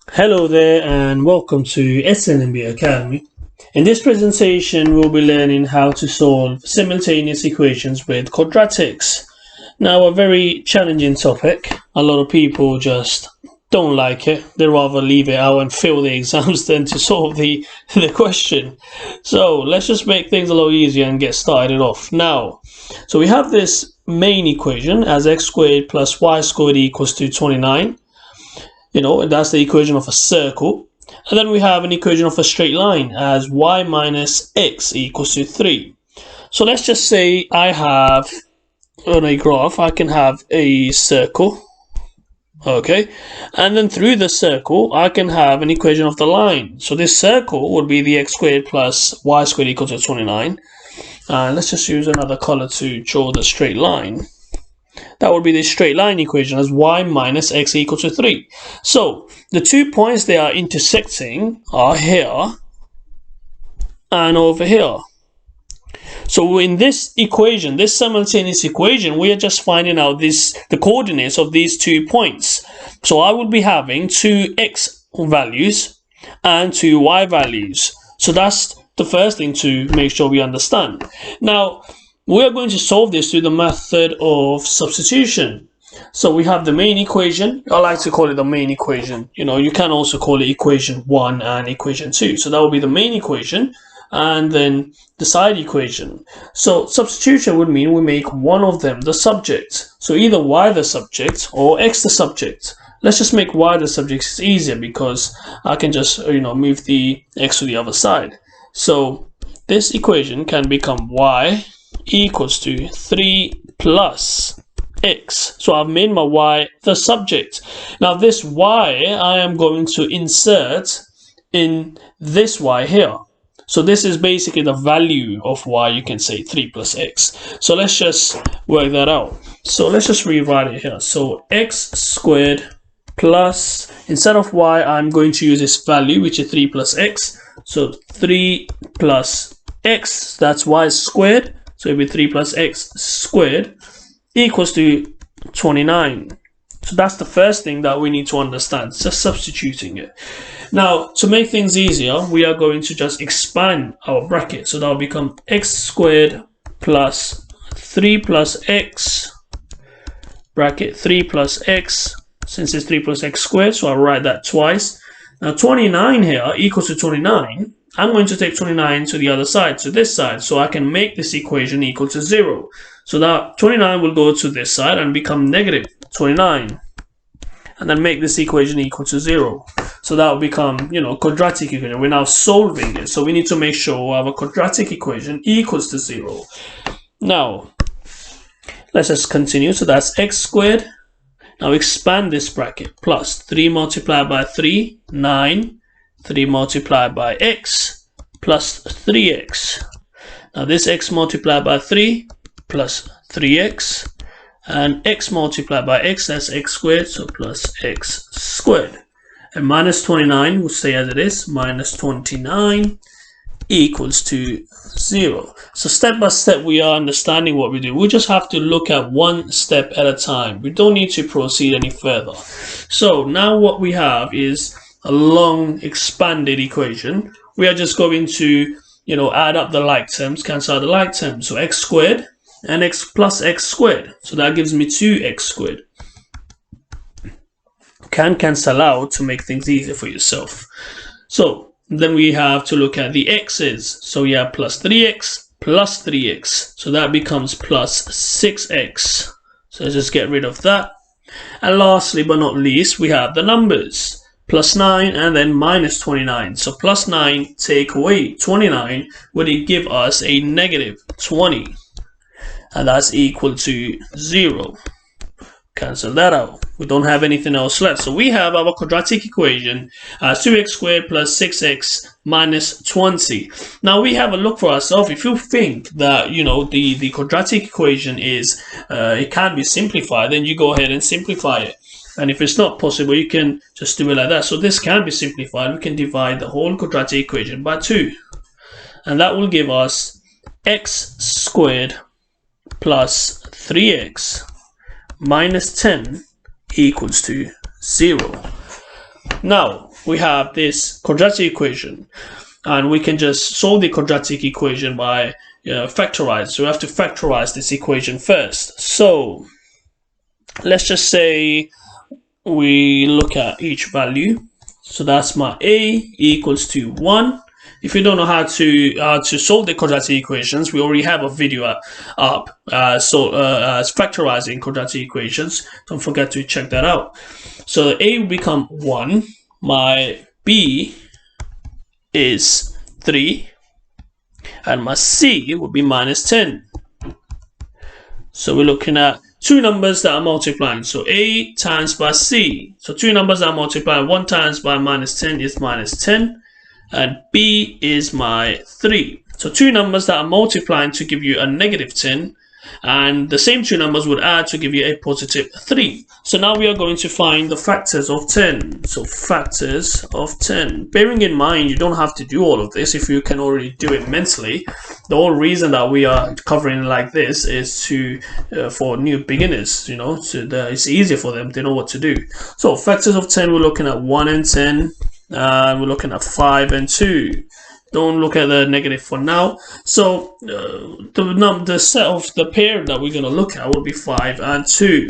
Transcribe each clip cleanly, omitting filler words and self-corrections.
Hello there and welcome to SNMB Academy. In this presentation we'll be learning how to solve simultaneous equations with quadratics. Now, a very challenging topic. A lot of people just don't like it. They rather leave it out and fail the exams than to solve the question. So let's just make things a lot easier and get started off. Now, so we have this main equation as x squared plus y squared equals to 29. That's the equation of a circle. And then we have an equation of a straight line as y minus x equals to 3. So let's just say I have, on a graph, I can have a circle. Okay. And then through the circle, I can have an equation of the line. So this circle would be the x squared plus y squared equals to 29. And let's just use another color to draw the straight line. That would be the straight line equation as y minus x equals to 3. So the 2 points they are intersecting are here and over here. So in this equation, this simultaneous equation, we are just finding out the coordinates of these 2 points. So I will be having 2 x values and 2 y values. So that's the first thing to make sure we understand. Now, we are going to solve this through the method of substitution. So we have the main equation. I like to call it the main equation. You can also call it equation 1 and equation 2. So that will be the main equation and then the side equation. So substitution would mean we make one of them the subject. So either y the subject or x the subject. Let's just make y the subject. It's easier because I can just move the x to the other side. So this equation can become y equals to 3 plus x. So I've made my y the subject. Now this y I am going to insert in this y here. So this is basically the value of y, you can say 3 plus x. So let's just work that out. So let's just rewrite it here. So x squared plus, instead of y, I'm going to use this value, which is 3 plus x. So 3 plus x, that's y squared. So it will be 3 plus x squared equals to 29. So that's the first thing that we need to understand, just substituting it. Now, to make things easier, we are going to just expand our bracket. So that will become x squared plus 3 plus x, bracket 3 plus x, since it's 3 plus x squared, so I'll write that twice. Now 29 here equals to 29. I'm going to take 29 to the other side, to this side, so I can make this equation equal to 0. So that 29 will go to this side and become negative 29. And then make this equation equal to 0. So that will become, quadratic equation. We're now solving it. So we need to make sure we have a quadratic equation equals to 0. Now, let's just continue. So that's x squared. Now expand this bracket. Plus 3 multiplied by 3, 9. 3 multiplied by x plus 3x. Now this x multiplied by 3 plus 3x, and x multiplied by x, that's x squared, so plus x squared. And minus 29 will stay as it is, minus 29 equals to 0. So step by step we are understanding what we do. We just have to look at one step at a time. We don't need to proceed any further. So now what we have is a long expanded equation. We are just going to add up the like terms, cancel out the like terms. So x squared and x plus x squared, so that gives me 2x squared. Can cancel out to make things easier for yourself. So then we have to look at the x's. So we have plus 3x plus 3x, so that becomes plus 6x. So let's just get rid of that. And lastly but not least, we have the numbers. Plus 9 and then minus 29. So plus 9 take away 29 would it give us a negative 20. And that's equal to 0. Cancel that out. We don't have anything else left. So we have our quadratic equation as 2x squared plus 6x minus 20. Now we have a look for ourselves. If you think that the quadratic equation is it can be simplified, then you go ahead and simplify it. And if it's not possible, you can just do it like that. So this can be simplified. We can divide the whole quadratic equation by 2. And that will give us x squared plus 3x minus 10 equals to 0. Now we have this quadratic equation, and we can just solve the quadratic equation by factorize. So we have to factorize this equation first. So let's just say we look at each value. So that's my a equals to 1. If you don't know how to solve the quadratic equations, we already have a video up factorizing quadratic equations. Don't forget to check that out. So a will become 1. My b is 3, and my c will be minus 10. So we're looking at two numbers that are multiplying. So a times by c. So two numbers that are multiplying. 1 times by minus 10 is minus 10. And b is my 3. So two numbers that are multiplying to give you a negative 10, and the same two numbers would add to give you a positive 3. So now we are going to find the factors of 10. So factors of 10. Bearing in mind, you don't have to do all of this if you can already do it mentally. The whole reason that we are covering like this is to for new beginners, you know, so that it's easier for them. They know what to do. So factors of 10, we're looking at 1 and 10. We're looking at 5 and 2. Don't look at the negative for now. So the set of the pair that we're going to look at will be 5 and 2.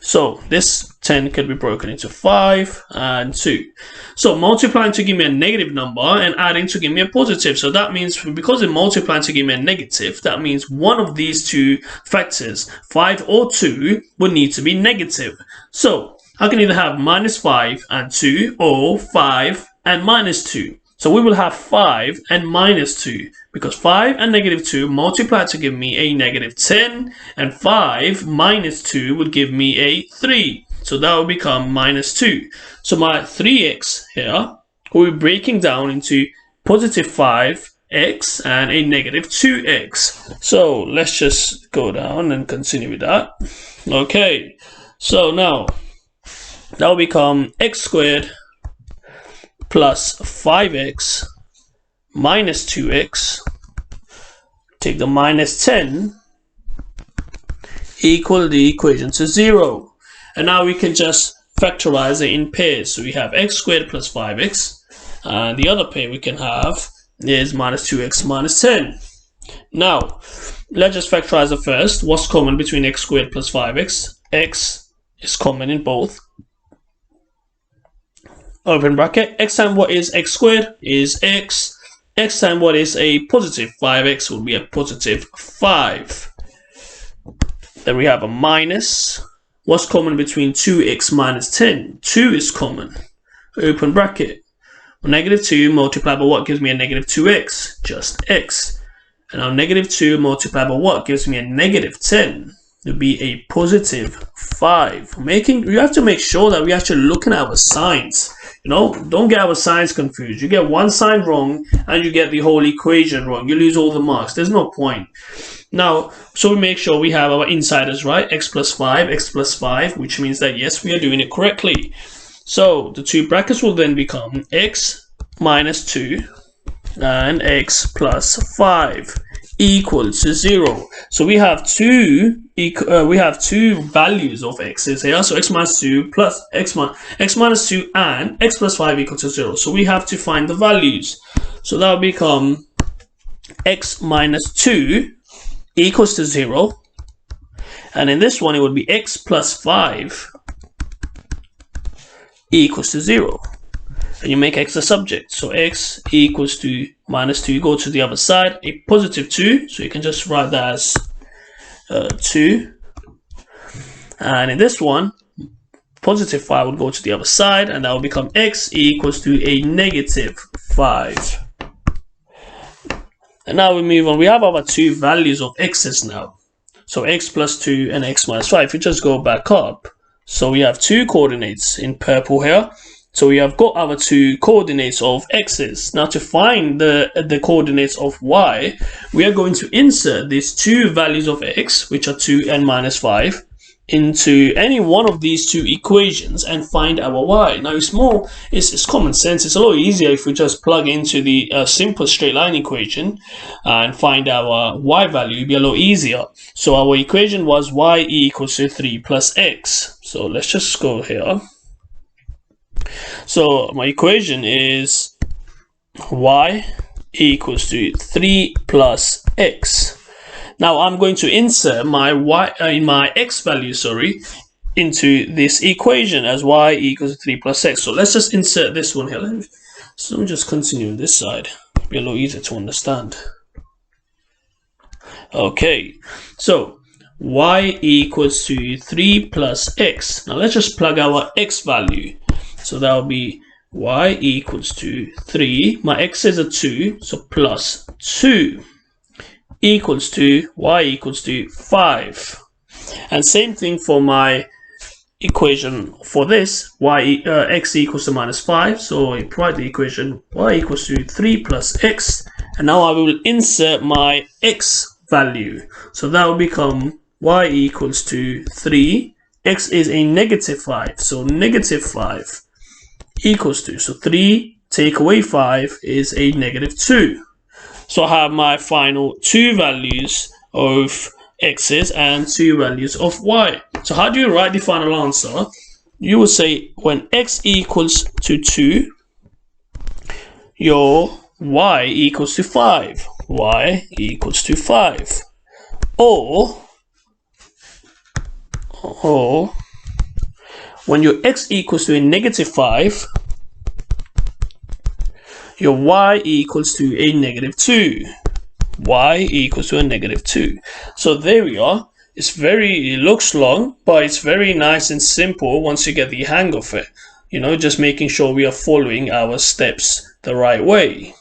So this 10 can be broken into 5 and 2. So multiplying to give me a negative number and adding to give me a positive. So that means because it's multiplying to give me a negative, that means one of these two factors, 5 or 2, would need to be negative. So I can either have minus 5 and 2 or 5 and minus 2. So we will have 5 and minus 2 because 5 and negative 2 multiply to give me a negative 10, and 5 minus 2 would give me a 3. So that will become minus 2. So my 3x here will be breaking down into positive 5x and a negative 2x. So let's just go down and continue with that. Okay, so now that will become x squared plus 5x minus 2x, take the minus 10, equal the equation to 0. And now we can just factorize it in pairs. So we have x squared plus 5x, and the other pair we can have is minus 2x minus 10. Now let's just factorize it first. What's common between x squared plus 5x? X is common in both. Open bracket, x times what is x squared is x. X times what is a positive 5x will be a positive 5. Then we have a minus. What's common between 2x minus 10? 2 is common. Open bracket. Negative 2 multiplied by what gives me a negative 2x? Just x. And now negative 2 multiplied by what gives me a negative 10? It would be a positive 5. You have to make sure that we're actually looking at our signs. You know, don't get our signs confused. You get one sign wrong and you get the whole equation wrong. You lose all the marks. There's no point. Now, so we make sure we have our insiders right. X plus 5, which means that yes, we are doing it correctly. So the two brackets will then become x minus 2 and x plus 5 equals to 0. So we have two values of x's here. So x minus 2 plus x minus 2 and x plus 5 equals to 0. So we have to find the values. So that will become x minus 2 equals to 0. And in this one, it would be x plus 5 equals to 0. And you make x a subject. So x equals to minus 2. Go to the other side, a positive 2. So you can just write that as 2. And in this one, positive 5 would go to the other side, and that will become x equals to a negative 5. And now we move on. We have our two values of x's now. So x plus 2 and x minus 5. If you just go back up, so we have two coordinates in purple here. So we have got our two coordinates of x's. Now to find the coordinates of y, we are going to insert these two values of x, which are 2 and minus 5, into any one of these two equations and find our y. Now it's common sense. It's a lot easier if we just plug into the simple straight line equation and find our y value. It'd be a lot easier. So our equation was y equals to 3 plus x. So let's just go here. So my equation is y equals to 3 plus x. Now I'm going to insert my my x value, into this equation as y equals to 3 plus x. So let's just insert this one here. So let me just continue on this side. It'll be a lot easier to understand. Okay, so y equals to 3 plus x. Now let's just plug our x value. So that will be y equals to 3. My x is a 2, so plus 2 equals to y equals to 5. And same thing for my equation for this, x equals to minus 5. So I write the equation y equals to 3 plus x. And now I will insert my x value. So that will become y equals to 3. X is a negative 5. So negative 5 equals to. So 3 take away 5 is a negative 2. So I have my final two values of x's and two values of y. So how do you write the final answer? You will say when x equals to 2, your y equals to 5. Y equals to 5. Or when your x equals to a negative 5, your y equals to a negative 2. Y equals to a negative 2. So there we are. It looks long, but it's very nice and simple once you get the hang of it. Just making sure we are following our steps the right way.